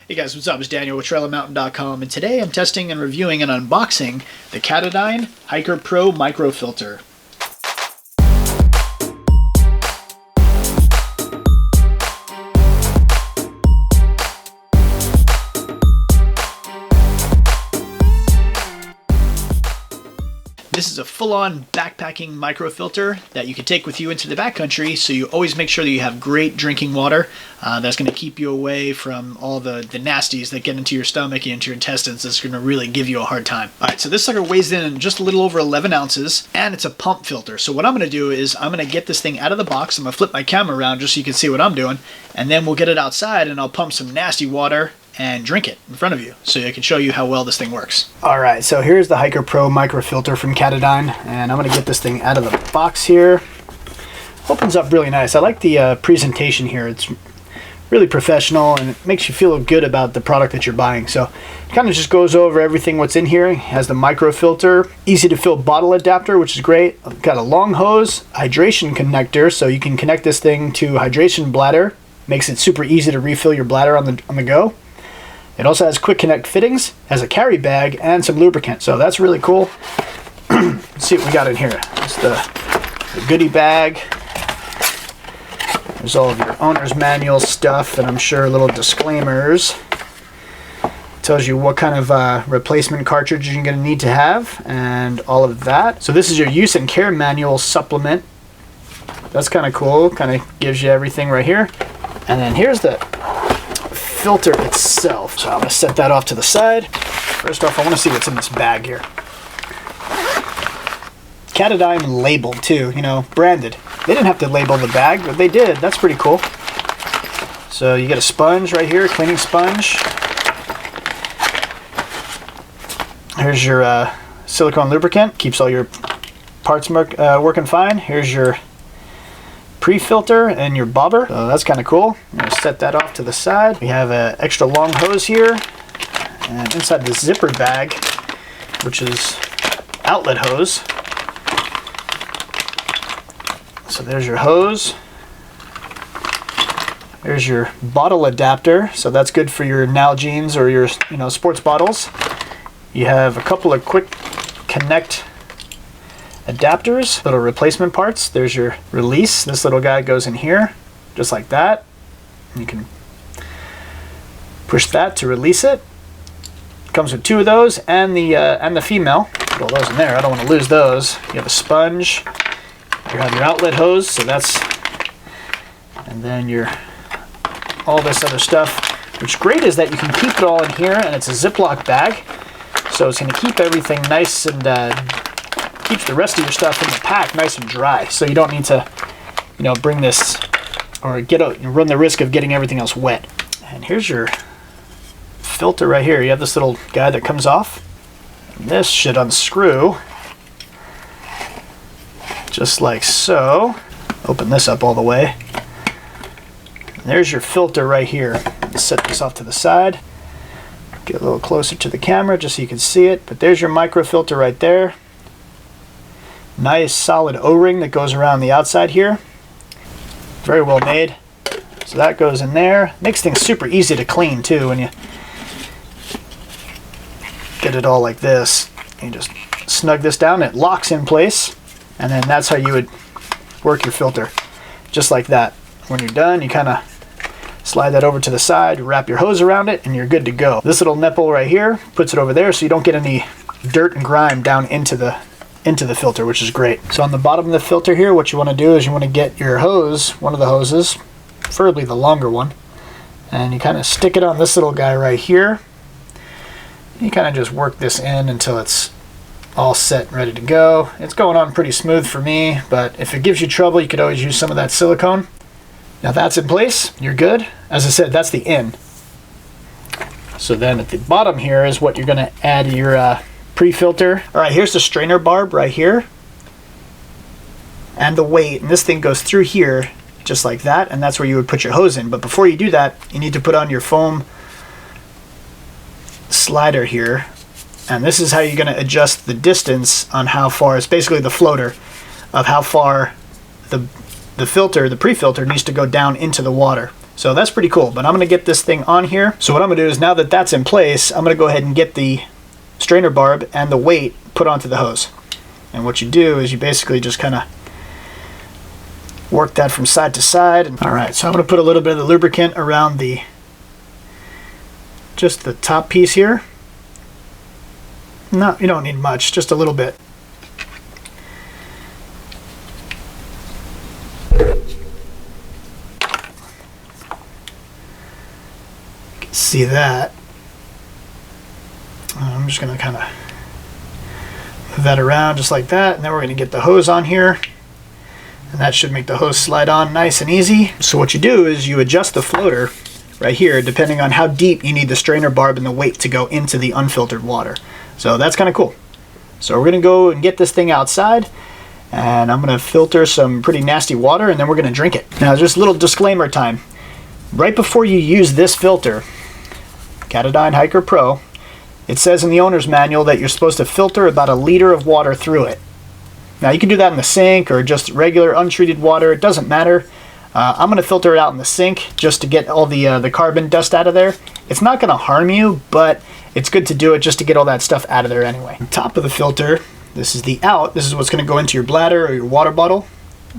Hey guys, what's up? It's Daniel with TrailofMountain.com, and today I'm testing and reviewing and unboxing the Katadyn Hiker Pro microfilter. This is a full-on backpacking microfilter that you can take with you into the backcountry, so you always make sure that you have great drinking water. That's going to keep you away from all the nasties that get into your stomach and into your intestines. That's going to really give you a hard time. Alright, so this sucker weighs in just a little over 11 ounces, and it's a pump filter. So what I'm going to do is I'm going to get this thing out of the box. I'm going to flip my camera around just so you can see what I'm doing, and then we'll get it outside and I'll pump some nasty water and drink it in front of you so I can show you how well this thing works. Alright, so here's the Hiker Pro microfilter from Katadyn, and I'm going to get this thing out of the box here. Opens up really nice. I like the presentation here. It's really professional and it makes you feel good about the product that you're buying. So it kind of just goes over everything what's in here. It has the microfilter, easy to fill bottle adapter, which is great. Got a long hose, hydration connector, so you can connect this thing to hydration bladder. Makes it super easy to refill your bladder on the go. It also has quick connect fittings, has a carry bag, and some lubricant. So that's really cool. Let's see what we got in here. It's the goodie bag. There's all of your owner's manual stuff, and I'm sure little disclaimers. Tells you what kind of replacement cartridge you're going to need to have, and all of that. So this is your use and care manual supplement. That's kind of cool. Kind of gives you everything right here. And then here's the filter itself. So I'm going to set that off to the side. First off, I want to see what's in this bag here. Katadyn labeled too, you know, branded. They didn't have to label the bag, but they did. That's pretty cool. So you get a sponge right here, cleaning sponge. Here's your silicone lubricant. Keeps all your parts working fine. Here's your pre-filter and your bobber. So that's kind of cool. I'm going to set that off to the side. We have an extra long hose here. And inside the zipper bag, which is outlet hose. So there's your hose. There's your bottle adapter. So that's good for your Nalgene's or your sports bottles. You have a couple of quick connect adapters, little replacement parts. There's your release. This little guy goes in here, just like that. You can push that to release it. Comes with two of those and the female. Put all those in there. I don't want to lose those. You have a sponge. You have your outlet hose, so that's, and then your all this other stuff. What's great is that you can keep it all in here, and it's a Ziploc bag, so it's going to keep everything nice and keeps the rest of your stuff in the pack nice and dry. So you don't need to, bring this or run the risk of getting everything else wet. And here's your filter right here. You have this little guy that comes off. And this should unscrew. Just like so. Open this up all the way. And there's your filter right here. Set this off to the side. Get a little closer to the camera just so you can see it. But there's your microfilter right there. Nice solid O-ring that goes around the outside here. Very well made. So that goes in there. Makes things super easy to clean too when you get it all like this. You just snug this down. It locks in place. And then that's how you would work your filter, just like that. When you're done, you kind of slide that over to the side, wrap your hose around it, and you're good to go. This little nipple right here puts it over there so you don't get any dirt and grime down into the filter, which is great. So on the bottom of the filter here, what you want to do is you want to get your hose, one of the hoses, preferably the longer one, and you kind of stick it on this little guy right here. You kind of just work this in until it's all set and ready to go. It's going on pretty smooth for me, but if it gives you trouble, you could always use some of that silicone. Now that's in place, you're good. As I said, that's the in. So then at the bottom here is what you're going to add your pre-filter. All right, here's the strainer barb right here. And the weight, and this thing goes through here just like that, and that's where you would put your hose in. But before you do that, you need to put on your foam slider here. And this is how you're going to adjust the distance on how far, it's basically the floater of how far the filter, the pre-filter, needs to go down into the water. So that's pretty cool, but I'm gonna get this thing on here. So what I'm gonna do is, now that that's in place, I'm gonna go ahead and get the strainer barb and the weight put onto the hose. And what you do is you basically just kind of work that from side to side. All right, so I'm gonna put a little bit of the lubricant around just the top piece here. No, you don't need much, just a little bit. You can see that. I'm just gonna kind of move that around just like that, and then we're gonna get the hose on here, and that should make the hose slide on nice and easy. So what you do is you adjust the floater right here depending on how deep you need the strainer barb and the weight to go into the unfiltered water. So that's kind of cool. So we're gonna go and get this thing outside, and I'm gonna filter some pretty nasty water, and then we're gonna drink it. Now, just a little disclaimer time. Right before you use this filter, Katadyn Hiker Pro, it says in the owner's manual that you're supposed to filter about 1 liter of water through it. Now you can do that in the sink or just regular untreated water, it doesn't matter. I'm going to filter it out in the sink just to get all the carbon dust out of there. It's not going to harm you, but it's good to do it just to get all that stuff out of there anyway. On top of the filter, this is the out. This is what's going to go into your bladder or your water bottle.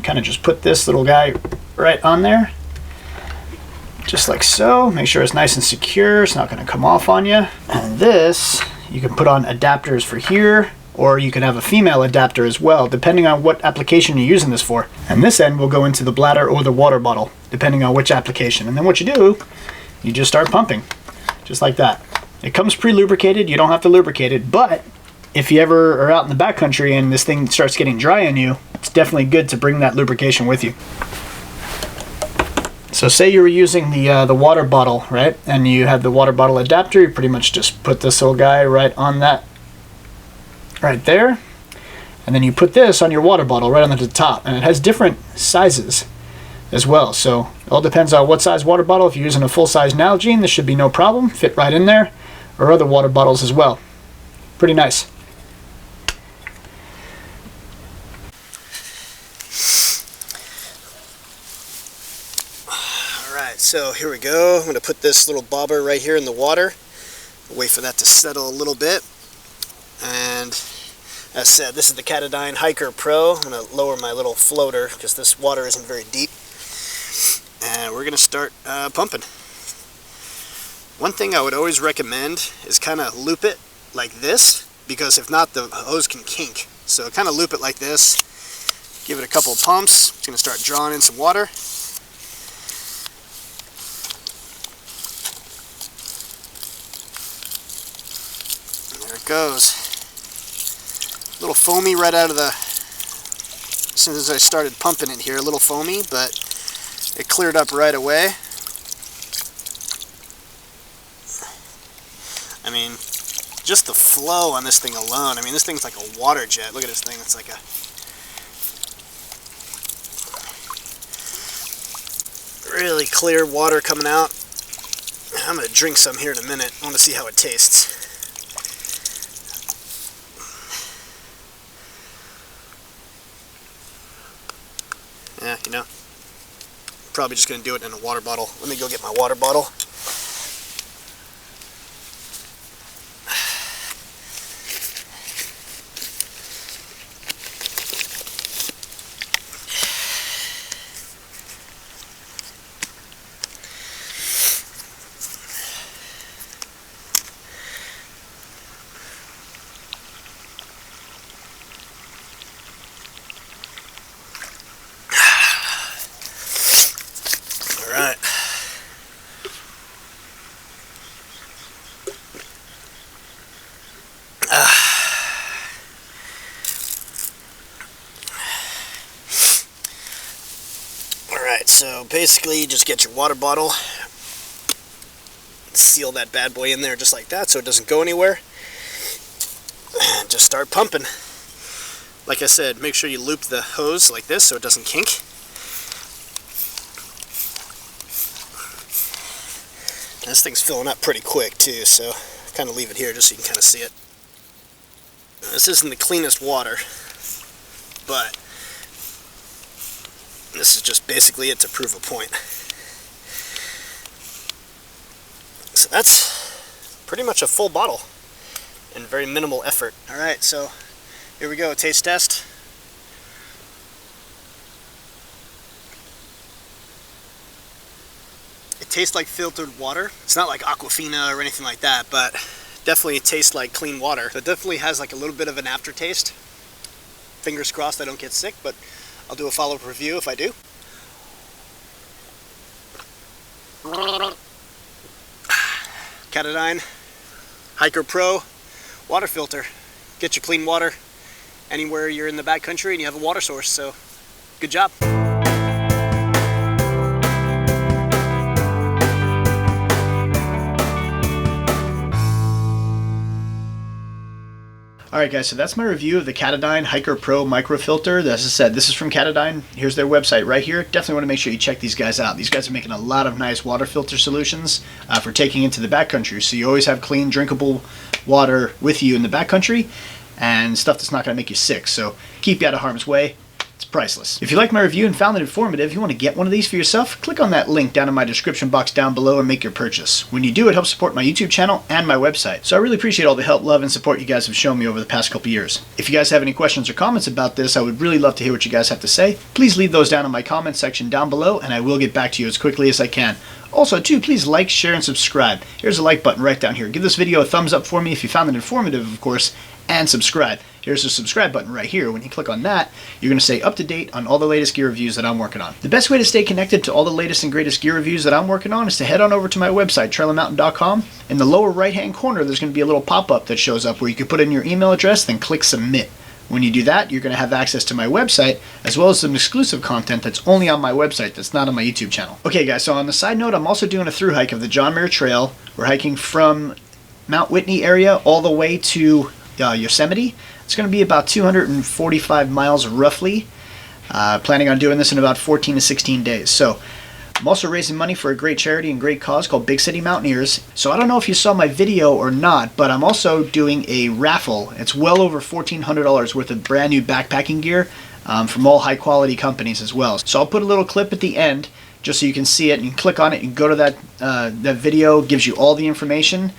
Kind of just put this little guy right on there. Just like so. Make sure it's nice and secure. It's not going to come off on you. And this, you can put on adapters for here, or you can have a female adapter as well, depending on what application you're using this for. And this end will go into the bladder or the water bottle, depending on which application. And then what you do, you just start pumping, just like that. It comes pre-lubricated, you don't have to lubricate it, but if you ever are out in the backcountry and this thing starts getting dry on you, it's definitely good to bring that lubrication with you. So say you were using the water bottle, right? And you have the water bottle adapter, you pretty much just put this little guy right on that, right there. And then you put this on your water bottle right on the top. And it has different sizes as well. So it all depends on what size water bottle. If you're using a full-size Nalgene, this should be no problem. Fit right in there. Or other water bottles as well. Pretty nice. Alright, so here we go. I'm going to put this little bobber right here in the water. Wait for that to settle a little bit. And as said, this is the Katadyn Hiker Pro. I'm going to lower my little floater because this water isn't very deep. And we're going to start pumping. One thing I would always recommend is kind of loop it like this, because if not, the hose can kink. So kind of loop it like this. Give it a couple of pumps. It's going to start drawing in some water. And there it goes. A little foamy right out of the, as soon as I started pumping it here, a little foamy, but it cleared up right away. I mean, just the flow on this thing alone. I mean, this thing's like a water jet. Look at this thing. It's like a really clear water coming out. I'm going to drink some here in a minute. I want to see how it tastes. Yeah, you know, probably just going to do it in a water bottle. Let me go get my water bottle. Alright. Alright, so basically you just get your water bottle, seal that bad boy in there just like that so it doesn't go anywhere, and just start pumping. Like I said, make sure you loop the hose like this so it doesn't kink. This thing's filling up pretty quick too, so kind of leave it here just so you can kind of see it. This isn't the cleanest water, but this is just basically it to prove a point. So that's pretty much a full bottle and very minimal effort. All right, so here we go, taste test. It tastes like filtered water. It's not like Aquafina or anything like that, but definitely tastes like clean water. So it definitely has like a little bit of an aftertaste. Fingers crossed I don't get sick, but I'll do a follow-up review if I do. Katadyn Hiker Pro water filter. Get you clean water anywhere you're in the backcountry and you have a water source, so good job. Alright guys, so that's my review of the Katadyn Hiker Pro microfilter. As I said, this is from Katadyn. Here's their website right here. Definitely want to make sure you check these guys out. These guys are making a lot of nice water filter solutions for taking into the backcountry. So you always have clean, drinkable water with you in the backcountry and stuff that's not going to make you sick. So keep you out of harm's way. It's priceless. If you like my review and found it informative, you want to get one of these for yourself, click on that link down in my description box down below and make your purchase. When you do, it helps support my YouTube channel and my website. So I really appreciate all the help, love, and support you guys have shown me over the past couple years. If you guys have any questions or comments about this, I would really love to hear what you guys have to say. Please leave those down in my comments section down below and I will get back to you as quickly as I can. Also, too, please like, share, and subscribe. Here's a like button right down here. Give this video a thumbs up for me if you found it informative, of course, and subscribe. Here's the subscribe button right here. When you click on that, you're going to stay up to date on all the latest gear reviews that I'm working on. The best way to stay connected to all the latest and greatest gear reviews that I'm working on is to head on over to my website, trailermountain.com. In the lower right-hand corner, there's going to be a little pop-up that shows up where you can put in your email address, then click submit. When you do that, you're going to have access to my website, as well as some exclusive content that's only on my website that's not on my YouTube channel. Okay guys, so on the side note, I'm also doing a through hike of the John Muir Trail. We're hiking from Mount Whitney area all the way to Yosemite. It's going to be about 245 miles roughly. Planning on doing this in about 14 to 16 days. So I'm also raising money for a great charity and great cause called Big City Mountaineers. So I don't know if you saw my video or not, but I'm also doing a raffle. It's well over $1,400 worth of brand new backpacking gear from all high quality companies as well. So I'll put a little clip at the end just so you can see it. You can click on it and go to that video. It gives you all the information.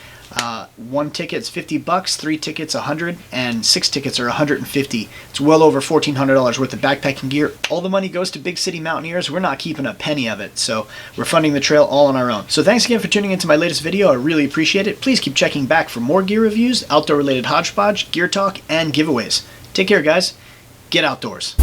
One ticket's $50, 3 tickets $100, and 6 tickets are $150. It's well over $1,400 worth of backpacking gear. All the money goes to Big City Mountaineers. We're not keeping a penny of it, so we're funding the trail all on our own. So thanks again for tuning into my latest video. I really appreciate it. Please keep checking back for more gear reviews, outdoor related hodgepodge, gear talk, and giveaways. Take care guys. Get outdoors.